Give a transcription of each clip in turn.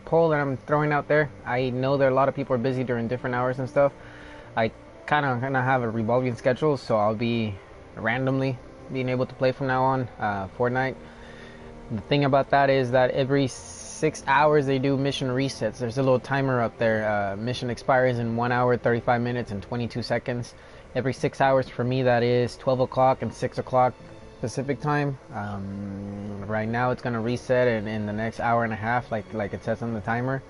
Poll that I'm throwing out there. I know that a lot of people are busy during different hours and stuff. I kind of have a revolving schedule, so I'll be randomly being able to play from now on Fortnite. The thing about that is that every 6 hours they do mission resets. There's a little timer up there. Mission expires in 1 hour, 35 minutes, and 22 seconds. Every 6 hours for me, that is 12 o'clock and 6 o'clock Pacific time. Right now it's gonna reset in the next hour and a half, like it says on the timer.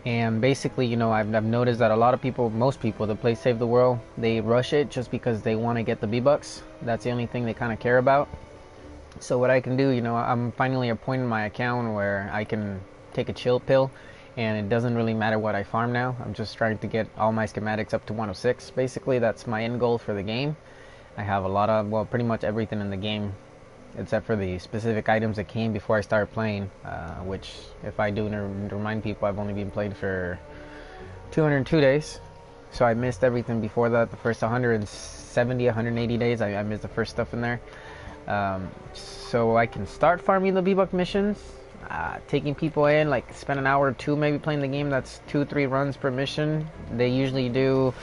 And basically, I've noticed that a lot of people, most people that play Save the World, they rush it just because they want to get the V-Bucks. That's the only thing they kind of care about. So what I can do, I'm finally at a point in my account where I can take a chill pill, and it doesn't really matter what I farm now. I'm just trying to get all my schematics up to 106. Basically, that's my end goal for the game. I have a lot of, well, pretty much everything in the game, except for the specific items that came before I started playing, which, if I do remind people, I've only been playing for 202 days. So I missed everything before that. The first 170, 180 days, I missed the first stuff in there. So I can start farming the V-Buck missions, taking people in, like spend an hour or two maybe playing the game. That's 2-3 runs per mission. They usually do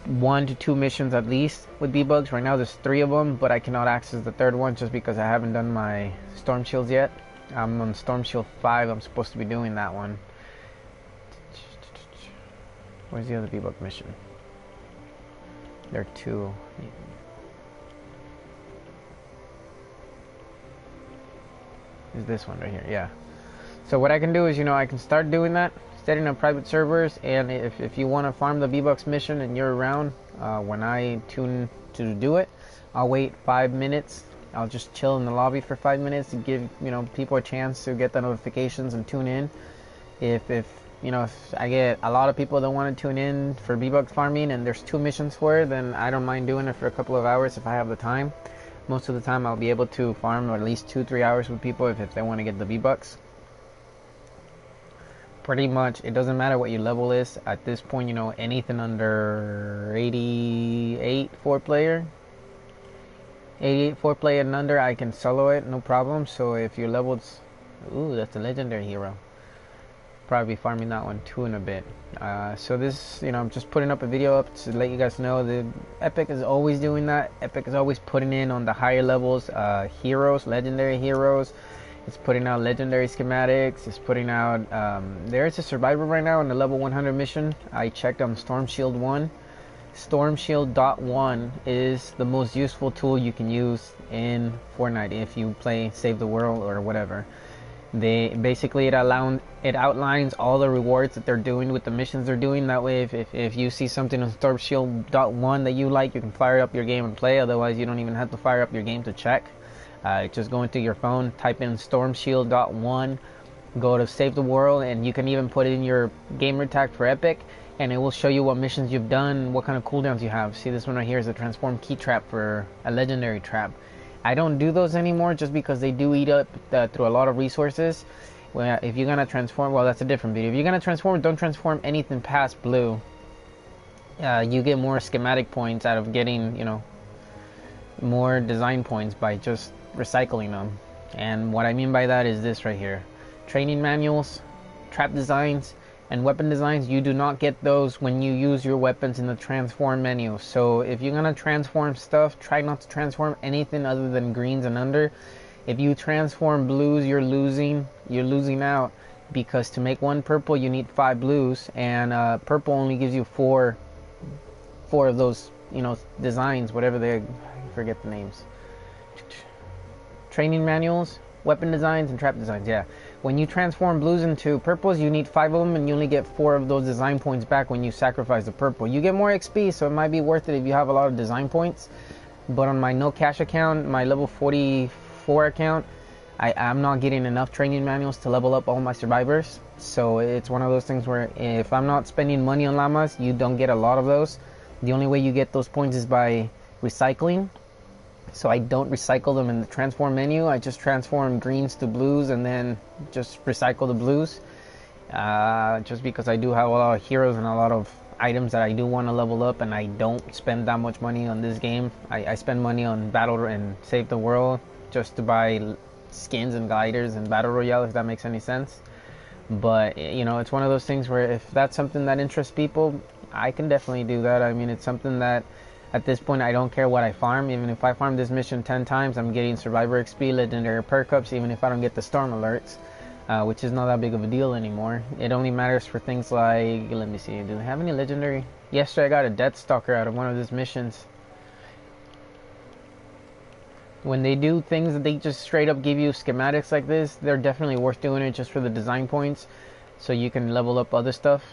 1 to 2 missions at least with V-Bucks. Right now there's 3 of them, but I cannot access the third one just because I haven't done my Storm Shields yet. I'm on Storm Shield 5. I'm supposed to be doing that one. Where's the other V-Buck mission? There are 2. Is this one right here? Yeah. So what I can do is, I can start doing that, setting up private servers, and if you want to farm the V-Bucks mission and you're around when I tune to do it, I'll wait 5 minutes. I'll just chill in the lobby for 5 minutes to give people a chance to get the notifications and tune in. If I get a lot of people that want to tune in for V-Bucks farming and there's 2 missions for it, then I don't mind doing it for a couple of hours if I have the time. Most of the time I'll be able to farm at least 2-3 hours with people if they want to get the V-Bucks. Pretty much, it doesn't matter what your level is at this point. Anything under 88 4-player, 88 4-player and under, I can solo it, no problem. So if your level's, ooh, that's a legendary hero. Probably farming that one too in a bit. So this, I'm just putting up a video up to let you guys know that Epic is always doing that. Epic is always putting in on the higher levels heroes, legendary heroes. It's putting out legendary schematics. It's putting out, there's a survivor right now on the level 100 mission. I checked on Storm Shield 1. Storm Shield.1 is the most useful tool you can use in Fortnite if you play Save the World or whatever. They basically, it outlines all the rewards that they're doing with the missions they're doing. That way, if you see something on Storm Shield.1 that you like, you can fire up your game and play. Otherwise, you don't even have to fire up your game to check. Just go into your phone, type in Storm Shield.1, go to Save the World, and you can even put in your gamer tag for Epic, and it will show you what missions you've done, what kind of cooldowns you have. See, this one right here is a transform key trap for a legendary trap. I don't do those anymore just because they do eat up through a lot of resources. Well, if you're gonna transform, well, that's a different video. If you're gonna transform, don't transform anything past blue. You get more schematic points out of getting, more design points by just recycling them. And what I mean by that is this right here: training manuals, trap designs, and weapon designs. You do not get those when you use your weapons in the transform menu. So if you're gonna transform stuff, try not to transform anything other than greens and under. If you transform blues, you're losing out, because to make 1 purple you need 5 blues, and purple only gives you four of those designs, whatever they, I forget the names. Training manuals, weapon designs, and trap designs. Yeah, when you transform blues into purples, you need 5 of them, and you only get 4 of those design points back when you sacrifice the purple. You get more XP, so it might be worth it if you have a lot of design points. But on my no cash account, my level 44 account, I'm not getting enough training manuals to level up all my survivors. So it's one of those things where if I'm not spending money on llamas, you don't get a lot of those. The only way you get those points is by recycling. So I don't recycle them in the transform menu. I just transform greens to blues and then just recycle the blues. Just because I do have a lot of heroes and a lot of items that I do want to level up, and I don't spend that much money on this game. I spend money on Battle and Save the World just to buy skins and gliders and Battle Royale, if that makes any sense. But you know, it's one of those things where if that's something that interests people, I can definitely do that. I mean, it's something that at this point I don't care what I farm. Even if I farm this mission 10 times, I'm getting survivor XP, legendary perk ups, even if I don't get the storm alerts, which is not that big of a deal anymore. It only matters for things like, let me see, do they have any legendary? Yesterday I got a Death Stalker out of one of these missions. When they do things that they just straight up give you schematics like this, they're definitely worth doing it just for the design points, so you can level up other stuff.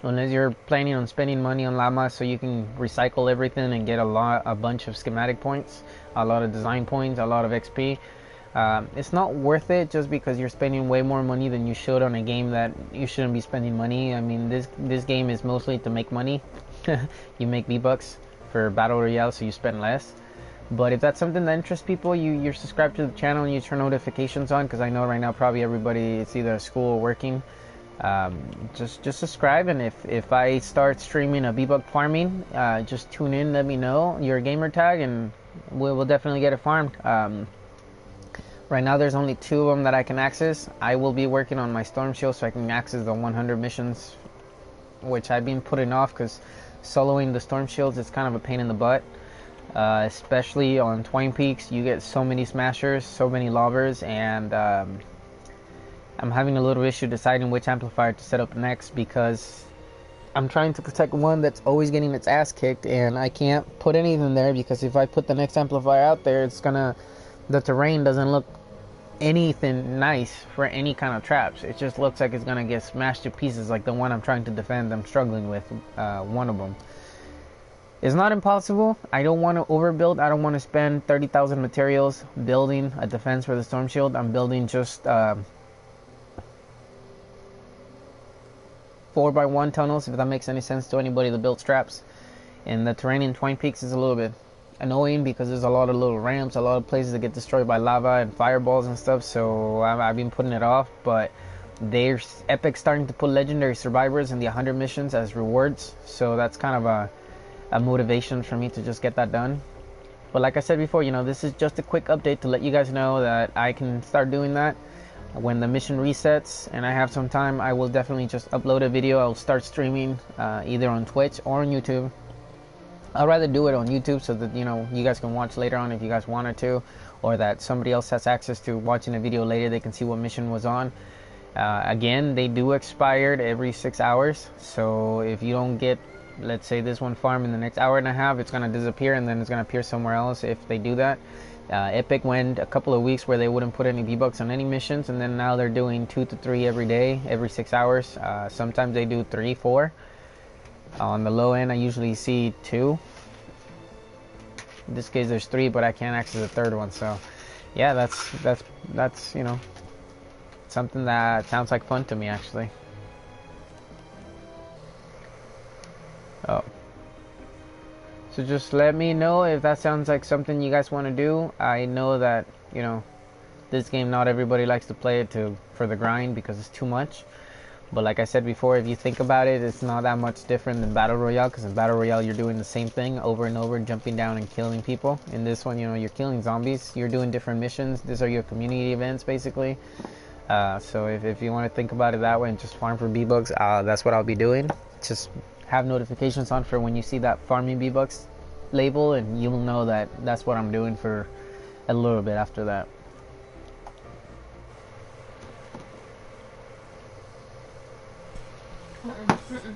Unless you're planning on spending money on llama so you can recycle everything and get a bunch of schematic points, a lot of design points, a lot of XP. It's not worth it just because you're spending way more money than you should on a game that you shouldn't be spending money. I mean, this game is mostly to make money. You make V-Bucks for Battle Royale, so you spend less. But if that's something that interests people, you're subscribed to the channel and you turn notifications on, because I know right now probably everybody, it's either school or working. Just subscribe, and if I start streaming a VBucks Farming, just tune in, let me know your gamer tag, and we'll definitely get it farmed. Right now there's only 2 of them that I can access. I will be working on my storm shield so I can access the 100 missions, which I've been putting off because soloing the storm shields is kind of a pain in the butt. Especially on Twine Peaks, you get so many smashers, so many lobbers, and I'm having a little issue deciding which amplifier to set up next, because I'm trying to protect one that's always getting its ass kicked, and I can't put anything there because if I put the next amplifier out there, the terrain doesn't look anything nice for any kind of traps. It just looks like it's gonna get smashed to pieces, like the one I'm trying to defend. I'm struggling with one of them. It's not impossible. I don't want to overbuild. I don't want to spend 30,000 materials building a defense for the storm shield. I'm building just 4x1 tunnels, if that makes any sense to anybody that builds traps. And the terrain in Twine Peaks is a little bit annoying because there's a lot of little ramps, a lot of places that get destroyed by lava and fireballs and stuff, so I've been putting it off. But there's Epic starting to put legendary survivors in the 100 missions as rewards, so that's kind of a motivation for me to just get that done. But like I said before, you know, this is just a quick update to let you guys know that I can start doing that. When the mission resets and I have some time, I will definitely just upload a video. I'll start streaming either on Twitch or on YouTube. I'd rather do it on YouTube so that, you know, you guys can watch later on if you guys wanted to, or that somebody else has access to watching a video later. They can see what mission was on. Again, they do expire every 6 hours, so if you don't get, let's say, this one farm in the next hour and a half, it's going to disappear and then it's going to appear somewhere else if they do that. Epic went a couple of weeks where they wouldn't put any V-Bucks on any missions, and then now they're doing 2 to 3 every day, every 6 hours. Sometimes they do 3, 4. On the low end, I usually see 2. In this case, there's 3, but I can't access the third one. So, yeah, that's you know, something that sounds like fun to me, actually. Oh. So just let me know if that sounds like something you guys want to do. I know that, you know, this game, not everybody likes to play it for the grind because it's too much. But like I said before, if you think about it, it's not that much different than Battle Royale, because in Battle Royale you're doing the same thing over and over, jumping down and killing people. In this one, you know, you're killing zombies, you're doing different missions. These are your community events, basically. So if you want to think about it that way and just farm for V-Bucks, that's what I'll be doing. Just have notifications on for when you see that farming V-Bucks label, and you'll know that that's what I'm doing for a little bit after that. Mm-mm, mm-mm.